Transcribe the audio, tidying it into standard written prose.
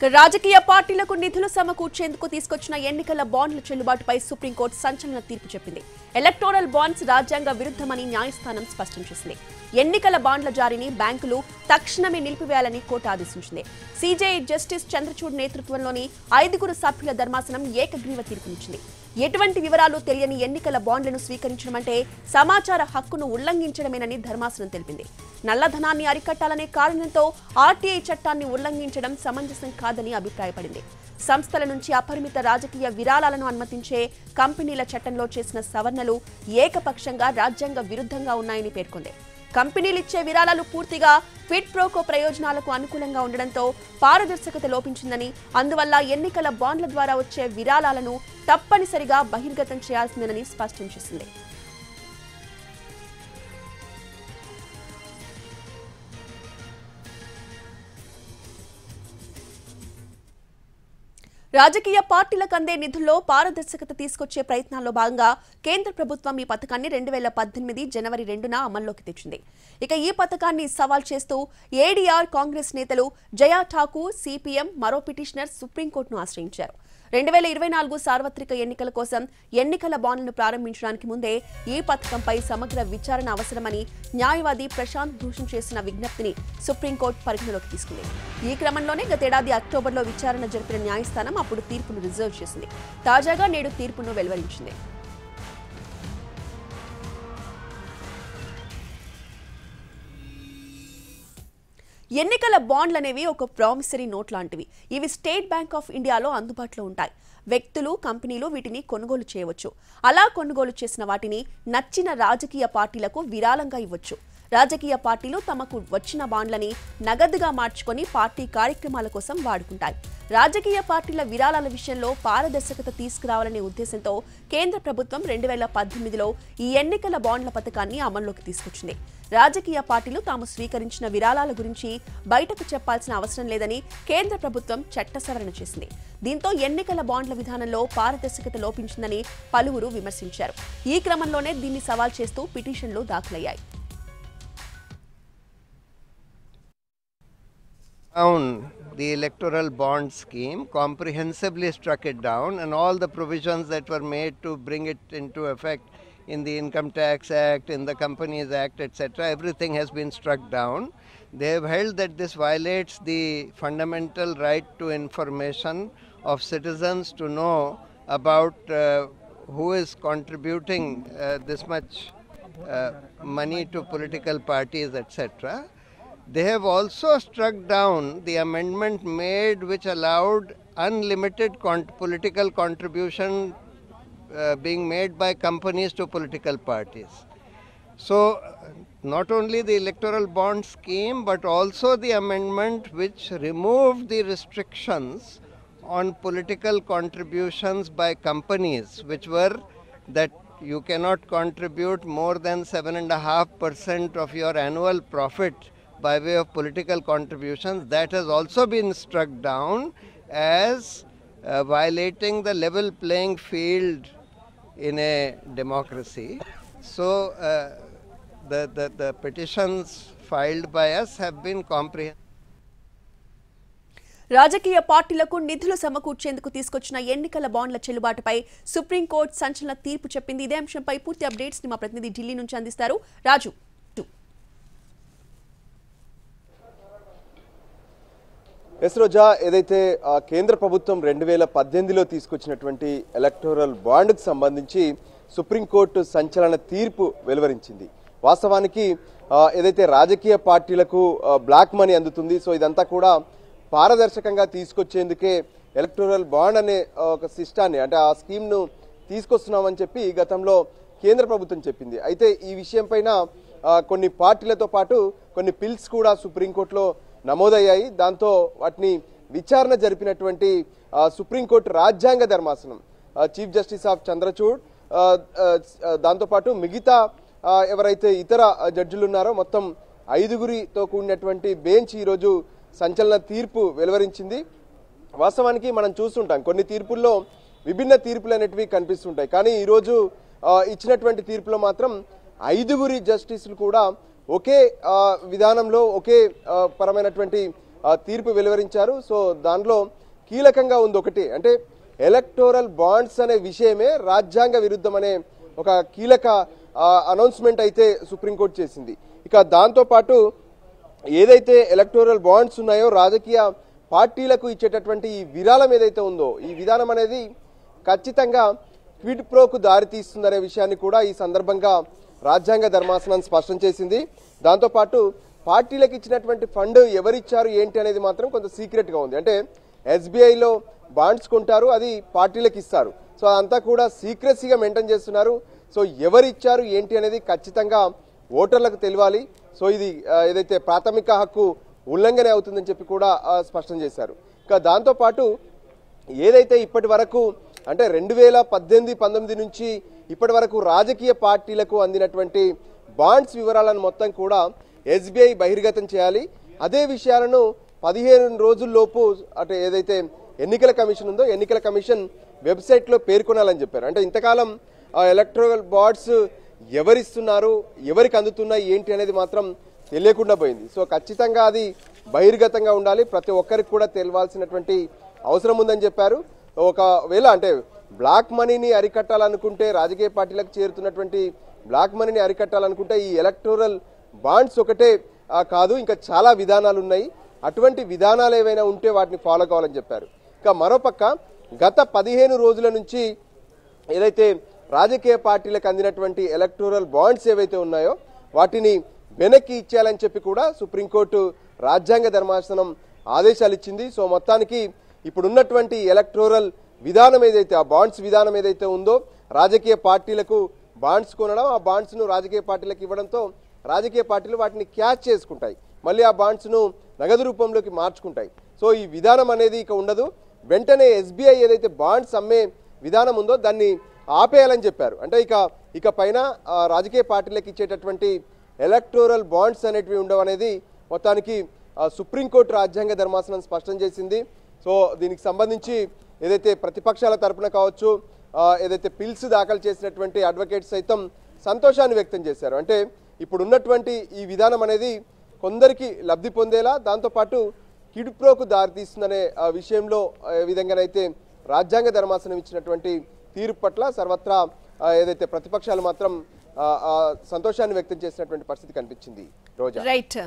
రాజకీయ పార్టీలకు నిధులు సమకూర్చేందుకు తీసుకొచ్చిన ఎన్నికల బాండ్ల చెల్లుబాటుపై సుప్రీంకోర్టు సంచలన తీర్పు చెప్పింది. ఎలక్టోరల్ బాండ్స్ రాజ్యాంగ విరుద్ధమని న్యాయస్థానం స్పష్టం చేసింది. ఎన్నికల బాండ్ల జారీని బ్యాంకులు తక్షణమే నిలిపివేయాలని కోర్టు ఆదేశించింది. సీజేఐ జస్టిస్ చంద్రచూడ్ నేతృత్వంలోని 5 సభ్యుల ధర్మాసనం ఏకగ్రీవ తీర్పునిచ్చింది. ఎటువంటి వివరాలు తెలియని ఎన్నికల బాండ్లను స్వీకరించడం అంటే సమాచార హక్కును ఉల్లంఘించడమేనని ధర్మాసనం తెలిపింది. నల్లధనాన్ని అరికట్టాలనే కారణంతో ఆర్టీఐ చట్టాన్ని ఉల్లంఘించడం సమంజసం కాదని అభిప్రాయపడింది. సంస్థల నుంచి అపరిమిత రాజకీయ విరాళాలను అనుమతించే కంపెనీల చట్టంలో చేసిన సవరణలు ఏకపక్షంగా రాజ్యాంగ విరుద్ధంగా ఉన్నాయని పేర్కొంది. కంపెనీలిచ్చే విరాళాలు పూర్తిగా క్విడ్ ప్రోకో ప్రయోజనాలకు అనుకూలంగా ఉండడంతో పారదర్శకత లోపించిందని, అందువల్ల ఎన్నికల బాండ్ల ద్వారా వచ్చే విరాళాలను తప్పనిసరిగా బహిర్గతం చేయాల్సిందేనని స్పష్టం చేసింది. రాజకీయ పార్టీలకు అందే నిధుల్లో పారదర్శకత తీసుకొచ్చే ప్రయత్నాల్లో భాగంగా కేంద్ర ప్రభుత్వం ఈ పథకాన్ని 2018 జనవరి 2న అమల్లోకి తెచ్చింది. ఇక ఈ పథకాన్ని సవాల్ చేస్తూ ఏడీఆర్ కాంగ్రెస్ నేతలు జయా ఠాకూర్, సిపిఎం మరో పిటిషనర్ సుప్రీంకోర్టును ఆశ్రయించారు. 2024 సార్వత్రిక ఎన్నికల కోసం ఎన్నికల బాండ్లను ప్రారంభించడానికి ముందే ఈ పథకంపై సమగ్ర విచారణ అవసరమని న్యాయవాది ప్రశాంత్ భూషణ్ చేసిన విజ్ఞప్తిని సుప్రీంకోర్టు పరిగణలోకి తీసుకుంది. ఈ క్రమంలోనే గతేడాది అక్టోబర్లో విచారణ జరిపిన న్యాయస్థానం అప్పుడు తీర్పును రిజర్వ్ చేసింది. తాజాగా నేడు తీర్పును వెలువరించింది. ఎన్నికల బాండ్లనేవి ఒక ప్రామిసరీ నోట్ లాంటివి. ఇవి స్టేట్ బ్యాంక్ ఆఫ్ ఇండియాలో అందుబాటులో ఉంటాయి. వ్యక్తులు, కంపెనీలు వీటిని కొనుగోలు చేయవచ్చు. అలా కొనుగోలు చేసిన వాటిని నచ్చిన రాజకీయ పార్టీలకు విరాళంగా ఇవ్వచ్చు. రాజకీయ పార్టీలు తమకు వచ్చిన బాండ్లని నగదుగా మార్చుకొని పార్టీ కార్యక్రమాల కోసం వాడుకుంటాయి. రాజకీయ పార్టీల విరాళాల విషయంలో పారదర్శకత తీసుకురావాలనే ఉద్దేశంతో కేంద్ర ప్రభుత్వం 2018లో ఈ ఎన్నికల బాండ్ల పథకాన్ని అమల్లోకి తీసుకొచ్చింది. రాజకీయ పార్టీలు తాము స్వీకరించిన విరాళాల గురించి బయటకు చెప్పాల్సిన అవసరం లేదని కేంద్ర ప్రభుత్వం చట్ట సవరణ చేసింది. దీంతో ఎన్నికల బాండ్ల విధానంలో పారదర్శకత లోపించిందని పలువురు విమర్శించారు. ఈ క్రమంలోనే దీన్ని సవాల్ చేస్తూ పిటిషన్లు దాఖలయ్యాయి. The electoral bond scheme comprehensively struck it down, and all the provisions that were made to bring it into effect in the Income Tax Act, in the Companies Act, etc., everything has been struck down. They have held that this violates the fundamental right to information of citizens to know about who is contributing this much money to political parties, etc. They have also struck down the amendment made which allowed unlimited political contribution being made by companies to political parties. So not only the electoral bond scheme but also the amendment which removed the restrictions on political contributions by companies, which were that you cannot contribute more than 7.5% of your annual profit by way of political contributions. That has also been struck down as violating the level playing field in a democracy. So the petitions filed by us have been comprehensive. రాజకీయ పార్టీలకు నిధులు సమకూర్చేందుకు తీసుకొచ్చిన ఎన్నికల బాండ్ల చెల్లుబాటుపై supreme court సంచలన తీర్పు చెప్పింది. ఇదే అంశంపై పూర్తి అప్డేట్స్ ని మా ప్రతినిధి ఢిల్లీ నుంచి అందిస్తారు రాజు. రోజా, ఏదైతే కేంద్ర ప్రభుత్వం 2018లో తీసుకొచ్చినటువంటి ఎలక్టోరల్ బాండ్కు సంబంధించి సుప్రీంకోర్టు సంచలన తీర్పు వెలువరించింది. వాస్తవానికి ఏదైతే రాజకీయ పార్టీలకు బ్లాక్ మనీ అందుతుంది, సో ఇదంతా కూడా పారదర్శకంగా తీసుకొచ్చేందుకే ఎలక్టోరల్ బాండ్ అనే ఒక సిస్టాన్ని, అంటే ఆ స్కీమ్ను తీసుకొస్తున్నామని చెప్పి గతంలో కేంద్ర ప్రభుత్వం చెప్పింది. అయితే ఈ విషయం పైన కొన్ని పార్టీలతో పాటు కొన్ని పిల్స్ కూడా సుప్రీంకోర్టులో నమోదయ్యాయి. దాంతో వాటిని విచారణ జరిపినటువంటి సుప్రీంకోర్టు రాజ్యాంగ ధర్మాసనం చీఫ్ జస్టిస్ ఆఫ్ చంద్రచూడ్, దాంతోపాటు మిగతా ఎవరైతే ఇతర జడ్జిలు ఉన్నారో మొత్తం 5గురితో కూడినటువంటి బెంచ్ ఈరోజు సంచలన తీర్పు వెలువరించింది. వాస్తవానికి మనం చూస్తుంటాం కొన్ని తీర్పుల్లో విభిన్న తీర్పులు అనేటివి కనిపిస్తుంటాయి, కానీ ఈరోజు ఇచ్చినటువంటి తీర్పులో మాత్రం 5గురి జస్టిస్లు కూడా ఒకే విధానంలో ఒకే పరమైనటువంటి తీర్పు వెలువరించారు. సో దానిలో కీలకంగా ఉంది ఒకటి, అంటే ఎలక్టోరల్ బాండ్స్ అనే విషయమే రాజ్యాంగ విరుద్ధం అనే ఒక కీలక అనౌన్స్మెంట్ అయితే సుప్రీంకోర్టు చేసింది. ఇక దాంతోపాటు ఏదైతే ఎలక్టోరల్ బాండ్స్ ఉన్నాయో రాజకీయ పార్టీలకు ఇచ్చేటటువంటి ఈ విరాళం ఏదైతే ఉందో ఈ విధానం అనేది ఖచ్చితంగా క్విడ్ ప్రోకు దారితీస్తుందనే విషయాన్ని కూడా ఈ సందర్భంగా రాజ్యాంగ ధర్మాసనం స్పష్టం చేసింది. దాంతోపాటు పార్టీలకు ఇచ్చినటువంటి ఫండ్ ఎవరిచ్చారు ఏంటి అనేది మాత్రం కొంత సీక్రెట్గా ఉంది. అంటే ఎస్బీఐలో బాండ్స్ కొంటారు, అది పార్టీలకు ఇస్తారు. సో అదంతా కూడా సీక్రెసీగా మెయింటైన్ చేస్తున్నారు. సో ఎవరిచ్చారు ఏంటి అనేది ఖచ్చితంగా ఓటర్లకు తెలియాలి. సో ఇది ఏదైతే ప్రాథమిక హక్కు ఉల్లంఘన అవుతుందని చెప్పి కూడా స్పష్టం చేశారు. ఇక దాంతోపాటు ఏదైతే ఇప్పటి వరకు అంటే 2018-19 నుంచి ఇప్పటి వరకు రాజకీయ పార్టీలకు అందినటువంటి బాండ్స్ వివరాలను మొత్తం కూడా ఎస్బీఐ బహిర్గతం చేయాలి. అదే విషయాలను 15 రోజుల్లోపు అంటే ఏదైతే ఎన్నికల కమిషన్ ఉందో ఎన్నికల కమిషన్ వెబ్సైట్లో పేర్కొనాలని చెప్పారు. అంటే ఇంతకాలం ఎలక్టోరల్ బాండ్స్ ఎవరిస్తున్నారు, ఎవరికి అందుతున్నాయి ఏంటి అనేది మాత్రం తెలియకుండా పోయింది. సో ఖచ్చితంగా అది బహిర్గతంగా ఉండాలి, ప్రతి ఒక్కరికి కూడా తెలియాల్సినటువంటి అవసరం ఉందని చెప్పారు. ఒకవేళ అంటే బ్లాక్ మనీని అరికట్టాలనుకుంటే, రాజకీయ పార్టీలకు చేరుతున్నటువంటి బ్లాక్ మనీని అరికట్టాలనుకుంటే ఈ ఎలక్టోరల్ బాండ్స్ ఒకటే కాదు, ఇంకా చాలా విధానాలు ఉన్నాయి. అటువంటి విధానాలు ఏవైనా ఉంటే వాటిని ఫాలో కావాలని చెప్పారు. ఇక మరోపక్క గత 15 రోజుల నుంచి ఏదైతే రాజకీయ పార్టీలకు అందినటువంటి ఎలక్టోరల్ బాండ్స్ ఏవైతే ఉన్నాయో వాటిని వెనక్కి ఇచ్చేయాలని చెప్పి కూడా సుప్రీంకోర్టు రాజ్యాంగ ధర్మాసనం ఆదేశాలు ఇచ్చింది. సో మొత్తానికి ఇప్పుడున్నటువంటి ఎలక్టోరల్ విధానం ఏదైతే ఆ బాండ్స్ విధానం ఏదైతే ఉందో రాజకీయ పార్టీలకు బాండ్స్ కొనడం, ఆ బాండ్స్ను రాజకీయ పార్టీలకు ఇవ్వడంతో రాజకీయ పార్టీలు వాటిని క్యాచ్ చేసుకుంటాయి, మళ్ళీ ఆ బాండ్స్ను నగదు రూపంలోకి మార్చుకుంటాయి. సో ఈ విధానం అనేది ఇక ఉండదు. వెంటనే ఎస్బీఐ ఏదైతే బాండ్స్ అమ్మే విధానం ఉందో దాన్ని ఆపేయాలని చెప్పారు. అంటే ఇక పైన రాజకీయ పార్టీలకు ఇచ్చేటటువంటి ఎలక్టోరల్ బాండ్స్ అనేటివి ఉండవు అనేది మొత్తానికి సుప్రీంకోర్టు రాజ్యాంగ ధర్మాసనం స్పష్టం చేసింది. సో దీనికి సంబంధించి ఏదైతే ప్రతిపక్షాల తరపున కావచ్చు, ఏదైతే పిల్స్ దాఖలు చేసినటువంటి అడ్వకేట్స్ సైతం సంతోషాన్ని వ్యక్తం చేశారు. అంటే ఇప్పుడున్నటువంటి ఈ విధానం అనేది కొందరికి లబ్ధి పొందేలా, దాంతోపాటు కిడ్ ప్రోకు దారితీస్తుందనే విషయంలో ఏ విధంగానైతే రాజ్యాంగ ధర్మాసనం ఇచ్చినటువంటి తీర్పు పట్ల సర్వత్రా ఏదైతే ప్రతిపక్షాలు మాత్రం సంతోషాన్ని వ్యక్తం చేసినటువంటి పరిస్థితి కనిపించింది. రోజా. రైట్.